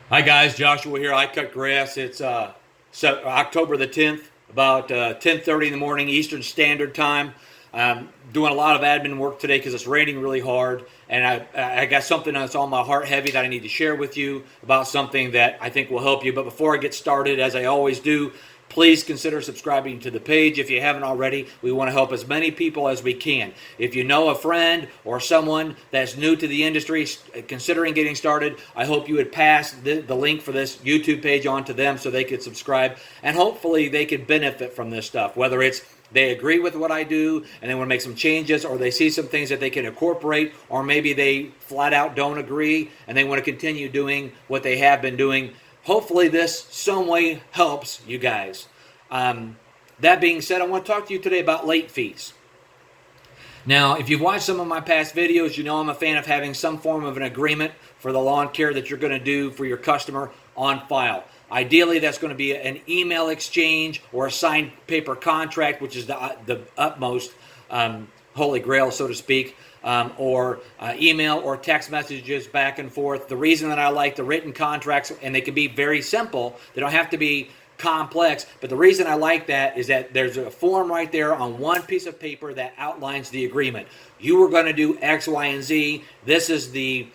Hi guys, Joshua here. I cut grass. It's October the 10th, about 10:30 in the morning Eastern Standard Time. I'm doing a lot of admin work today because it's raining really hard, and I got something that's on my heart heavy that I need to share with you about something that I think will help you. But before I get started, as I always do, please consider subscribing to the page if you haven't already. We want to help as many people as we can. If you know a friend or someone that's new to the industry considering getting started, I hope you would pass the link for this YouTube page on to them so they could subscribe, and hopefully they could benefit from this stuff, whether it's they agree with what I do and they want to make some changes, or they see some things that they can incorporate, or maybe they flat out don't agree and they want to continue doing what they have been doing. Hopefully this some way helps you guys. That being said, I want to talk to you today about late fees. Now, if you've watched some of my past videos, you know I'm a fan of having some form of an agreement for the lawn care that you're going to do for your customer on file. Ideally, that's going to be an email exchange or a signed paper contract, which is the utmost holy grail, so to speak, or email or text messages back and forth. The reason that I like the written contracts, and they can be very simple, they don't have to be complex, but the reason I like that is that there's a form right there on one piece of paper that outlines the agreement. You were going to do X, Y, and Z. This is the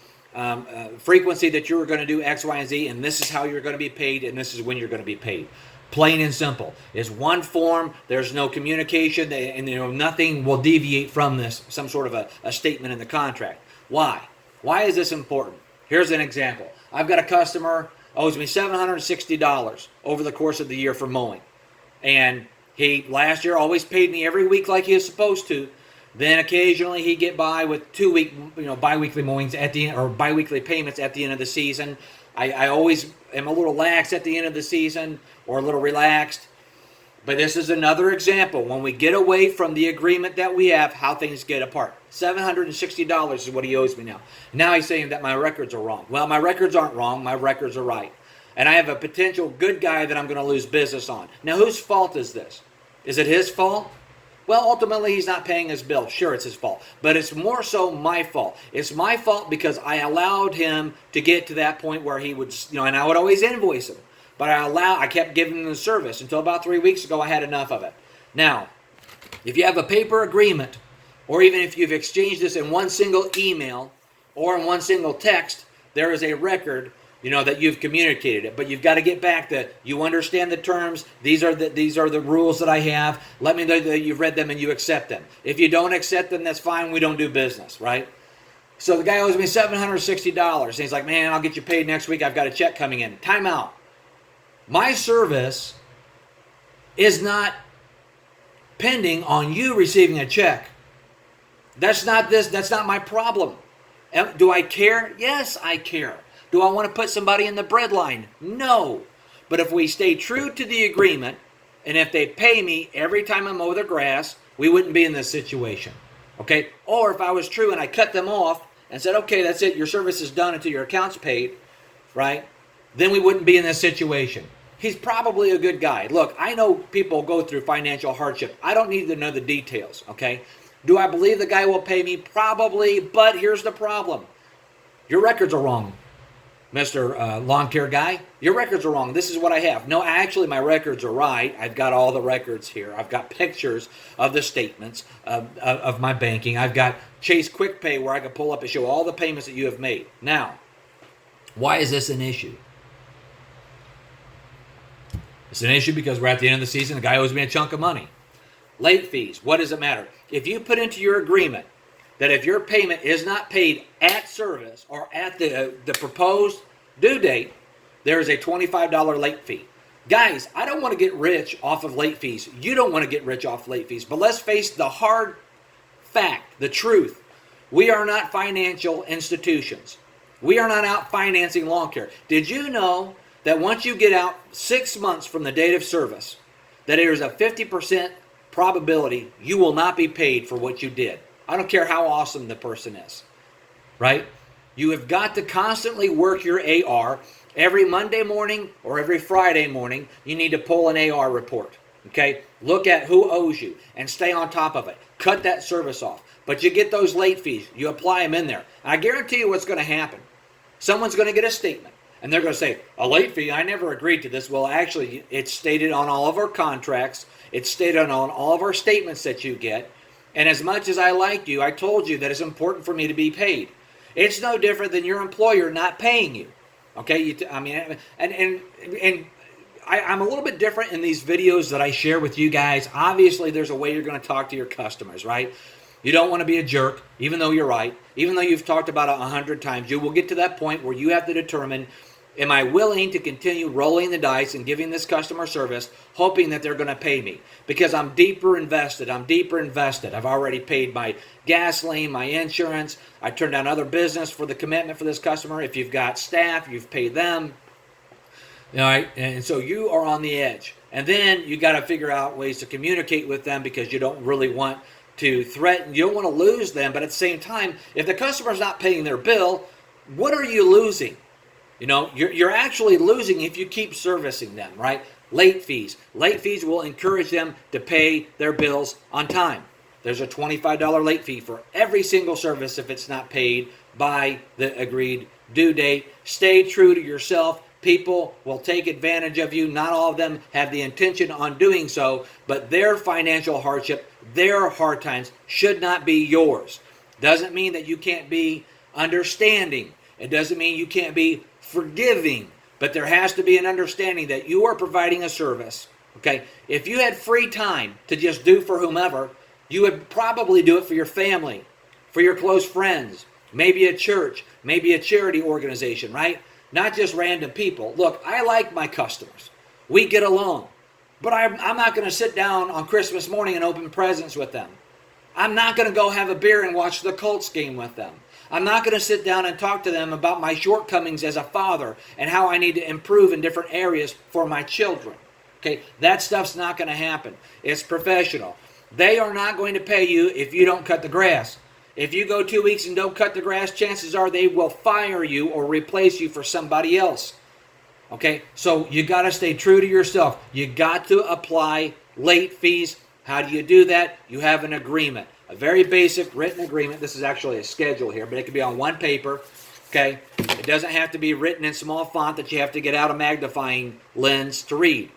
frequency that you were going to do X, Y, and Z, and this is how you're going to be paid, and this is when you're going to be paid. Plain and simple. It's one form. There's no communication, and nothing will deviate from this, some sort of a statement in the contract. Why? Why is this important? Here's an example. I've got a customer owes me $760 over the course of the year for mowing. And he last year always paid me every week like he was supposed to. Then occasionally he'd get by with 2-week, bi-weekly mowings at the end, or bi-weekly payments at the end of the season. I always am a little lax at the end of the season, or a little relaxed. But this is another example. When we get away from the agreement that we have, how things get apart. $760 is what he owes me now. Now he's saying that my records are wrong. Well, my records aren't wrong. My records are right. And I have a potential good guy that I'm going to lose business on. Now, whose fault is this? Is it his fault? Well, ultimately, he's not paying his bill. Sure, it's his fault. But it's more so my fault. It's my fault because I allowed him to get to that point where he would, and I would always invoice him. But I kept giving him the service until about 3 weeks ago I had enough of it. Now, if you have a paper agreement, or even if you've exchanged this in one single email or in one single text, there is a record, that you've communicated it. But you've got to get back that you understand the terms. These are the rules that I have. Let me know that you've read them and you accept them. If you don't accept them, that's fine. We don't do business, right? So the guy owes me $760. And he's like, man, I'll get you paid next week. I've got a check coming in. Time out. My service is not pending on you receiving a check. That's not my problem. Do I care? Yes, I care. Do I want to put somebody in the breadline? No. But if we stay true to the agreement, and if they pay me every time I mow their grass, we wouldn't be in this situation. Okay? Or if I was true and I cut them off and said, okay, that's it, your service is done until your account's paid, right? Then we wouldn't be in this situation. He's probably a good guy. Look, I know people go through financial hardship. I don't need to know the details, okay? Do I believe the guy will pay me? Probably, but here's the problem. Your records are wrong, Mr. Lawn Care Guy. Your records are wrong. This is what I have. No, actually, my records are right. I've got all the records here. I've got pictures of the statements of my banking. I've got Chase Quick Pay where I can pull up and show all the payments that you have made. Now, why is this an issue? It's an issue because we're at the end of the season. The guy owes me a chunk of money. Late fees. What does it matter? If you put into your agreement that if your payment is not paid at service or at the proposed due date, there is a $25 late fee. Guys, I don't want to get rich off of late fees. You don't want to get rich off late fees. But let's face the hard fact, the truth. We are not financial institutions. We are not out financing lawn care. Did you know that once you get out 6 months from the date of service, that there's a 50% probability you will not be paid for what you did? I don't care how awesome the person is, right? You have got to constantly work your AR. Every Monday morning or every Friday morning, you need to pull an AR report, okay? Look at who owes you and stay on top of it. Cut that service off. But you get those late fees. You apply them in there. I guarantee you what's going to happen. Someone's going to get a statement. And they're going to say, a late fee? I never agreed to this. Well, actually, it's stated on all of our contracts. It's stated on all of our statements that you get. And as much as I like you, I told you that it's important for me to be paid. It's no different than your employer not paying you. Okay? I'm a little bit different in these videos that I share with you guys. Obviously, there's a way you're going to talk to your customers, right? You don't want to be a jerk, even though you're right. Even though you've talked about it 100 times, you will get to that point where you have to determine, am I willing to continue rolling the dice and giving this customer service, hoping that they're going to pay me? Because I'm deeper invested. I've already paid my gasoline, my insurance. I turned down other business for the commitment for this customer. If you've got staff, you've paid them. All right, and so you are on the edge. And then you got to figure out ways to communicate with them because you don't really want to threaten. You don't want to lose them, but at the same time, if the customer's not paying their bill, what are you losing? You're actually losing if you keep servicing them, right? Late fees. Late fees will encourage them to pay their bills on time. There's a $25 late fee for every single service if it's not paid by the agreed due date. Stay true to yourself. People will take advantage of you. Not all of them have the intention on doing so, but their financial hardship, their hard times should not be yours. Doesn't mean that you can't be understanding. It doesn't mean you can't be forgiving, but there has to be an understanding that you are providing a service. Okay? If you had free time to just do for whomever, you would probably do it for your family, for your close friends, maybe a church, maybe a charity organization, right? Not just random people. Look, I like my customers. We get along. But I'm not going to sit down on Christmas morning and open presents with them. I'm not going to go have a beer and watch the Colts game with them. I'm not going to sit down and talk to them about my shortcomings as a father and how I need to improve in different areas for my children. Okay, that stuff's not going to happen. It's professional. They are not going to pay you if you don't cut the grass. If you go 2 weeks and don't cut the grass, chances are they will fire you or replace you for somebody else. Okay, so you got to stay true to yourself. You got to apply late fees. How do you do that? You have an agreement, a very basic written agreement. This is actually a schedule here, but it can be on one paper. Okay, it doesn't have to be written in small font that you have to get out a magnifying lens to read.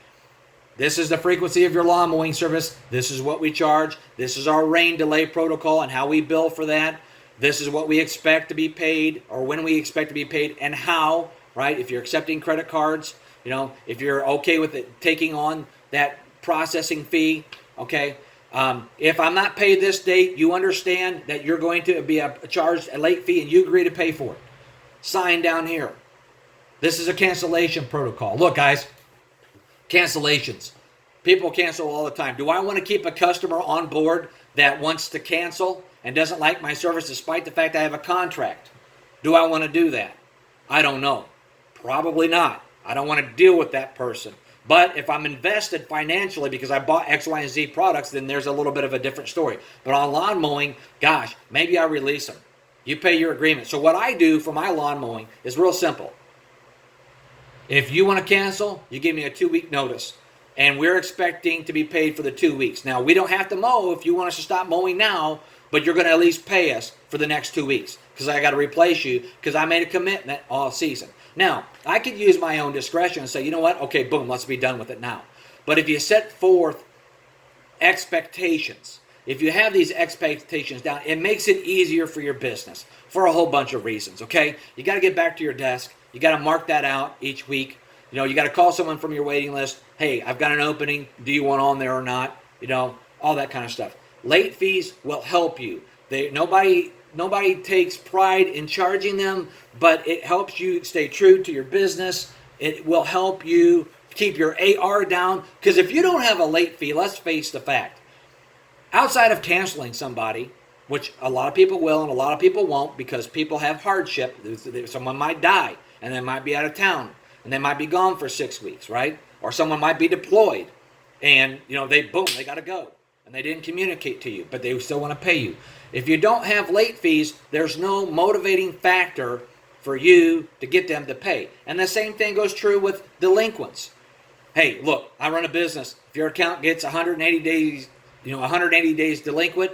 This is the frequency of your lawn mowing service. This is what we charge. This is our rain delay protocol and how we bill for that. This is what we expect to be paid, or when we expect to be paid, and how, right? If you're accepting credit cards, if you're okay with it, taking on that processing fee, okay? If I'm not paid this date, you understand that you're going to be charged a late fee and you agree to pay for it. Sign down here. This is a cancellation protocol. Look, guys. Cancellations. People cancel all the time. Do I want to keep a customer on board that wants to cancel and doesn't like my service despite the fact I have a contract? Do I want to do that? I don't know. Probably not. I don't want to deal with that person. But if I'm invested financially because I bought X, Y, and Z products, then there's a little bit of a different story. But on lawn mowing, gosh, maybe I release them. You pay your agreement. So what I do for my lawn mowing is real simple. If you want to cancel, you give me a 2-week notice. And we're expecting to be paid for the 2 weeks. Now, we don't have to mow if you want us to stop mowing now, but you're going to at least pay us for the next 2 weeks because I got to replace you because I made a commitment all season. Now, I could use my own discretion and say, you know what? Okay, boom, let's be done with it now. But if you set forth expectations, if you have these expectations down, it makes it easier for your business for a whole bunch of reasons, okay? You got to get back to your desk. You got to mark that out each week. You got to call someone from your waiting list. Hey, I've got an opening. Do you want on there or not? All that kind of stuff. Late fees will help you. Nobody takes pride in charging them, but it helps you stay true to your business. It will help you keep your AR down. Because if you don't have a late fee, let's face the fact. Outside of canceling somebody, which a lot of people will and a lot of people won't because people have hardship. Someone might die and they might be out of town and they might be gone for 6 weeks, right? Or someone might be deployed and, they got to go. And they didn't communicate to you, but they still want to pay you. If you don't have late fees, there's no motivating factor for you to get them to pay. And the same thing goes true with delinquents. Hey, look, I run a business. If your account gets 180 days, 180 days delinquent,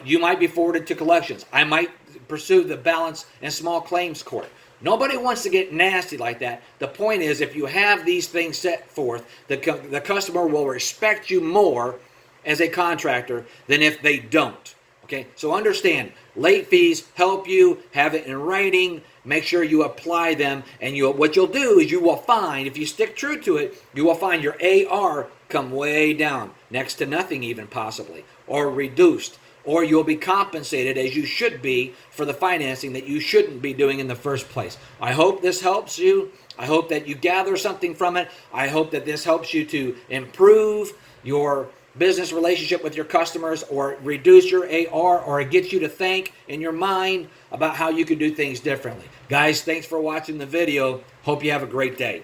you might be forwarded to collections. I might pursue the balance in small claims court. Nobody wants to get nasty like that. The point is, if you have these things set forth, the customer will respect you more as a contractor than if they don't. Okay, so understand, late fees help you have it in writing. Make sure you apply them, and what you'll do is you will find, if you stick true to it, you will find your AR come way down, next to nothing even possibly, or reduced, or you'll be compensated as you should be for the financing that you shouldn't be doing in the first place. I hope this helps you. I hope that you gather something from it. I hope that this helps you to improve your business relationship with your customers, or reduce your AR, or it gets you to think in your mind about how you can do things differently. Guys, thanks for watching the video. Hope you have a great day.